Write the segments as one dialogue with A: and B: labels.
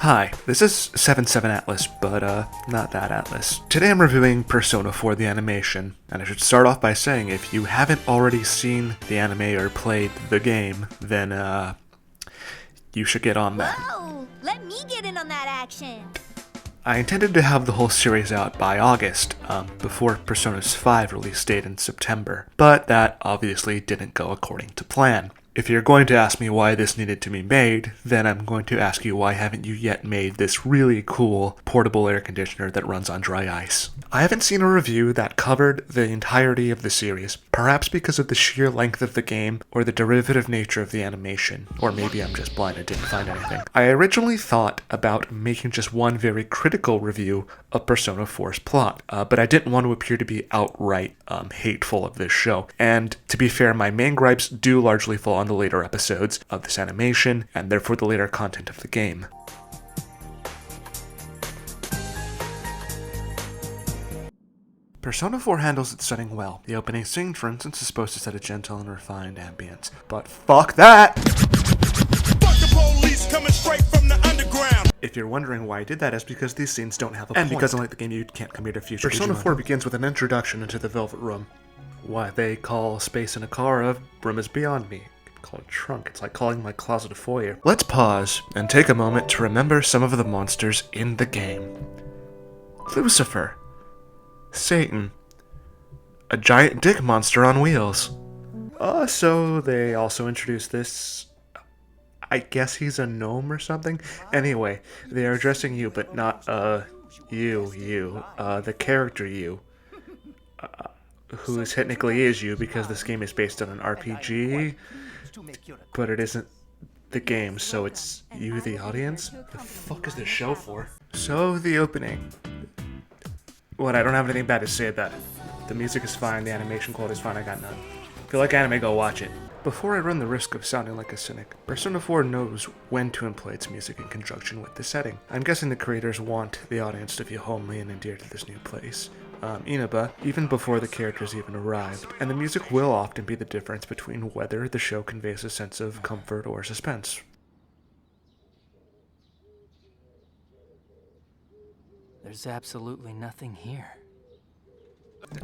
A: Hi, this is 77 Atlas, but not that Atlas. Today I'm reviewing Persona 4 the animation, and I should start off by saying if you haven't already seen the anime or played the game, then you should get on that.
B: Whoa! Let me get in on that action!
A: I intended to have the whole series out by August, before Persona's 5 release date in September, but that obviously didn't go according to plan. If you're going to ask me why this needed to be made, then I'm going to ask you why haven't you yet made this really cool portable air conditioner that runs on dry ice. I haven't seen a review that covered the entirety of the series, perhaps because of the sheer length of the game or the derivative nature of the animation, or maybe I'm just blind and didn't find anything. I originally thought about making just one very critical review of Persona 4's plot, but I didn't want to appear to be outright hateful of this show. And to be fair, my main gripes do largely fall on the later episodes of this animation, and therefore the later content of the game. Persona 4 handles its setting well. The opening scene, for instance, is supposed to set a gentle and refined ambience. But fuck that!
C: Fuck the police coming straight from the underground!
A: If you're wondering why I did that, it's because these scenes don't have a point. And because unlike the game, you can't come here to future. Persona 4 begins with an introduction into the Velvet Room. Why they call space in a car a room is beyond me. Call it a trunk. It's like calling my closet a foyer. Let's pause and take a moment to remember some of the monsters in the game. Lucifer. Satan. A giant dick monster on wheels. So they also introduced this... I guess he's a gnome or something? Anyway, they are addressing you, but not, you. The character you. Who technically is you because this game is based on an RPG, but it isn't the game, so it's you, the audience? The fuck is this show for? So, the opening. What, I don't have anything bad to say about it. The music is fine, the animation quality is fine, I got none. If you like anime, go watch it. Before I run the risk of sounding like a cynic, Persona 4 knows when to employ its music in conjunction with the setting. I'm guessing the creators want the audience to feel homely and endeared to this new place. Inaba, even before the characters even arrived, and the music will often be the difference between whether the show conveys a sense of comfort or suspense.
D: There's absolutely nothing here.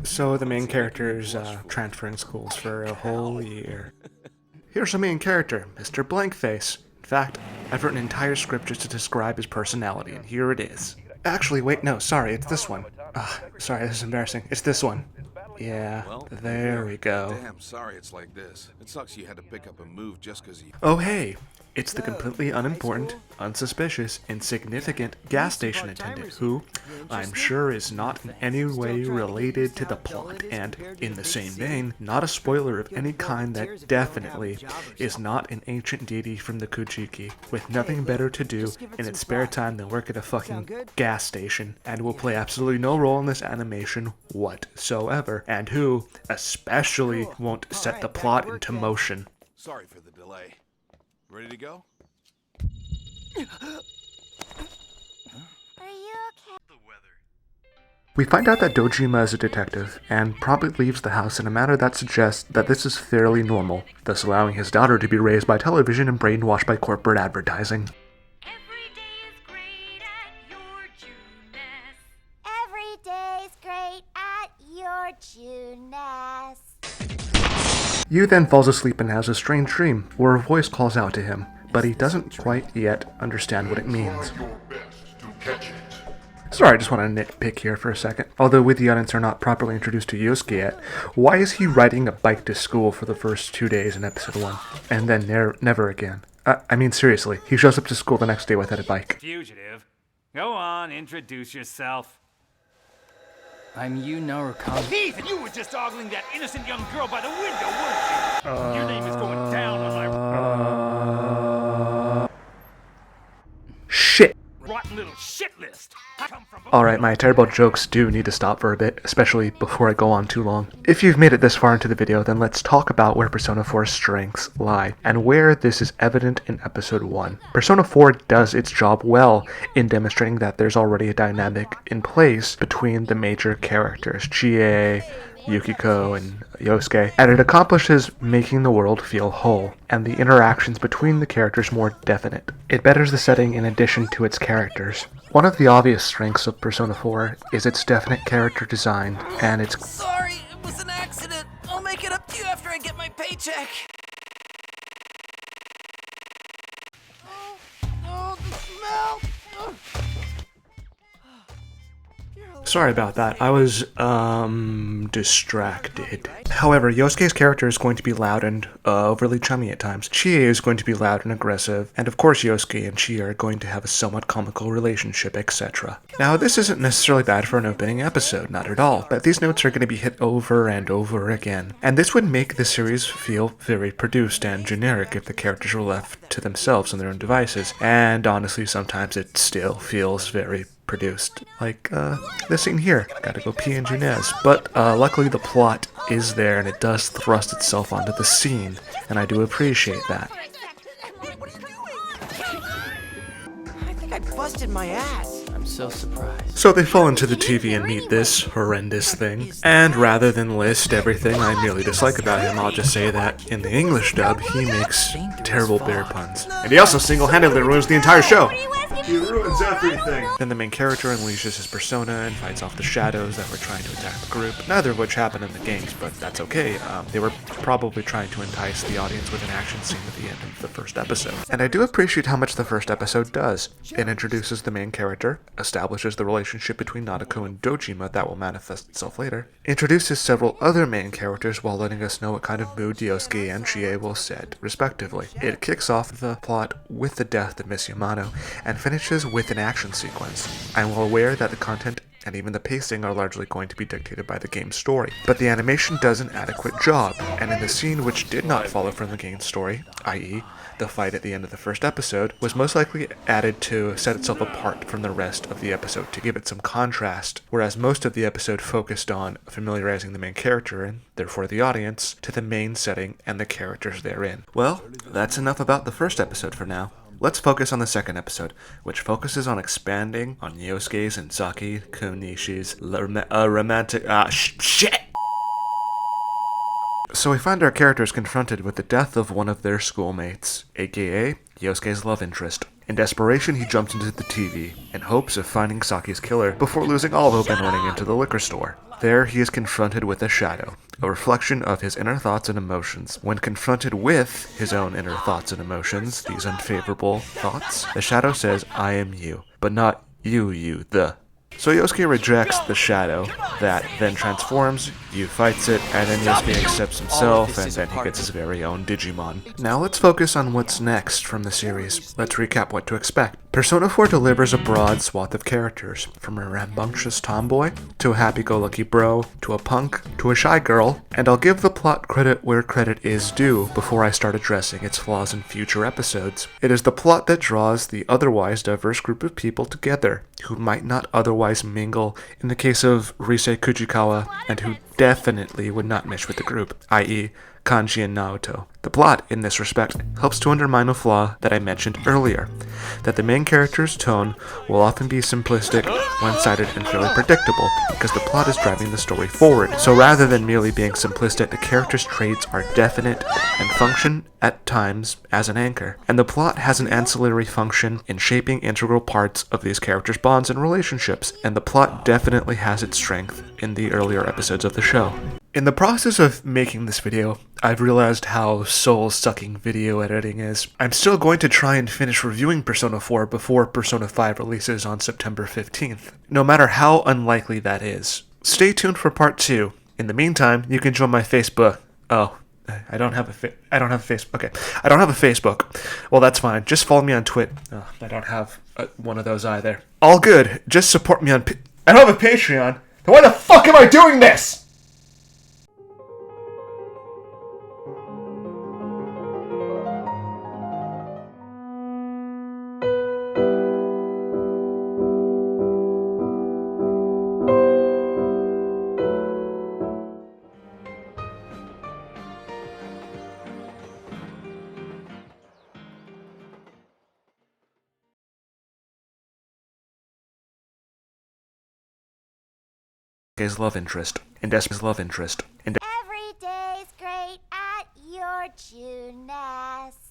A: So the main character is transferring schools for a whole year. Here's the main character, Mr. Blankface. In fact, I've written an entire script just to describe his personality, and here it is. Actually, wait, no, sorry, it's this one. Sorry, this is embarrassing. It's this one. Yeah, there we go.
C: Damn, sorry it's like this. It sucks you had to pick up and move just because you...
A: Oh hey, it's the completely unimportant, unsuspicious, insignificant gas station attendant who, I'm sure, is not in any way related to the plot, and, in the same vein, not a spoiler of any kind that definitely is not an ancient deity from the Kujiki, with nothing better to do in its spare time than work at a fucking gas station, and will play absolutely no role in this animation whatsoever, and who, especially, won't set the plot into motion.
C: Sorry for the delay. Ready to go?
B: Are you okay?
A: We find out that Dojima is a detective, and promptly leaves the house in a manner that suggests that this is fairly normal, thus allowing his daughter to be raised by television and brainwashed by corporate advertising.
B: Every day is great at your Juness. Every day is great at your Juness.
A: Yu then falls asleep and has a strange dream, where a voice calls out to him, but he doesn't quite yet understand what it means. Sorry, I just want to nitpick here for a second. Although we the audience are not properly introduced to Yosuke yet, why is he riding a bike to school for the first 2 days in episode 1, and then never again? I mean seriously, he shows up to school the next day without a bike.
E: Fugitive. Go on, introduce yourself.
D: I'm Yu Narukami.
E: Heath, and you were just ogling that innocent young girl by the window, weren't you? Your name is going down on my
A: Shit!
E: rotten little shit list. I come from...
A: Alright, my terrible jokes do need to stop for a bit, especially before I go on too long. If you've made it this far into the video, then let's talk about where Persona 4's strengths lie, and where this is evident in episode 1. Persona 4 does its job well in demonstrating that there's already a dynamic in place between the major characters, Chie, Yukiko and Yosuke, and it accomplishes making the world feel whole, and the interactions between the characters more definite. It betters the setting in addition to its characters. One of the obvious strengths of Persona 4 is its definite character design, and its
F: Sorry, it was an accident. I'll make it up to you after I get my paycheck. Oh, the smell.
A: Sorry about that. I was, distracted. However, Yosuke's character is going to be loud and overly chummy at times. Chie is going to be loud and aggressive, and of course Yosuke and Chie are going to have a somewhat comical relationship, etc. Now, this isn't necessarily bad for an opening episode, not at all, but these notes are going to be hit over and over again. And this would make the series feel very produced and generic if the characters were left to themselves on their own devices, and honestly, sometimes it still feels very produced. Like, this scene here. Gotta go pee in Junez. But, luckily the plot is there and it does thrust itself onto the scene, and I do appreciate that.
F: What are you doing? I think I busted my ass.
D: I'm so surprised.
A: So they fall into the TV and meet this horrendous thing, and rather than list everything I merely dislike about him, I'll just say that in the English dub, he makes terrible bear puns. And he also single-handedly ruins the entire show! He ruins everything! Then the main character unleashes his persona and fights off the shadows that were trying to attack the group, neither of which happened in the games, but that's okay. They were probably trying to entice the audience with an action scene at the end of the first episode. And I do appreciate how much the first episode does. It introduces the main character, establishes the relationship between Nadeko and Dojima that will manifest itself later, introduces several other main characters while letting us know what kind of mood Yosuke and Chie will set, respectively. It kicks off the plot with the death of Miss Yamano, and finishes with an action sequence. I'm well aware that the content and even the pacing are largely going to be dictated by the game's story, but the animation does an adequate job, and in the scene which did not follow from the game's story, i.e., the fight at the end of the first episode, was most likely added to set itself apart from the rest of the episode to give it some contrast, whereas most of the episode focused on familiarizing the main character, and therefore the audience, to the main setting and the characters therein. Well, that's enough about the first episode for now. Let's focus on the second episode, which focuses on expanding on Yosuke's and Saki Kunishi's romantic... shit! So we find our characters confronted with the death of one of their schoolmates, aka Yosuke's love interest. In desperation, he jumps into the TV, in hopes of finding Saki's killer, before losing all hope and running into the liquor store. There, he is confronted with a shadow, a reflection of his inner thoughts and emotions. When confronted with his own inner thoughts and emotions, these unfavorable thoughts, the shadow says, I am you, but not you, the. So Yosuke rejects the shadow, that then transforms, Yu fights it, and then Yosuke accepts himself, and then he gets his very own Digimon. Now let's focus on what's next from the series. Let's recap what to expect. Persona 4 delivers a broad swath of characters, from a rambunctious tomboy, to a happy-go-lucky bro, to a punk, to a shy girl, and I'll give the plot credit where credit is due before I start addressing its flaws in future episodes. It is the plot that draws the otherwise diverse group of people together, who might not otherwise mingle in the case of Rise Kujikawa, and who definitely would not mesh with the group, i.e., Kanji and Naoto. The plot, in this respect, helps to undermine a flaw that I mentioned earlier, that the main character's tone will often be simplistic, one-sided, and fairly predictable, because the plot is driving the story forward. So rather than merely being simplistic, the character's traits are definite and function, at times, as an anchor. And the plot has an ancillary function in shaping integral parts of these characters' bonds and relationships, and the plot definitely has its strength in the earlier episodes of the show. In the process of making this video, I've realized how soul-sucking video editing is. I'm still going to try and finish reviewing Persona 4 before Persona 5 releases on September 15th, no matter how unlikely that is. Stay tuned for part 2. In the meantime, you can join my Facebook. Oh, I don't have a Facebook. Okay, I don't have a Facebook. Well, that's fine. Just follow me on Twitter. Oh, I don't have one of those either. All good. Just support me on... I don't have a Patreon. Then why the fuck am I doing this? Esuke's love interest, and Esuke's love interest, and
B: Every day's great at your Juness.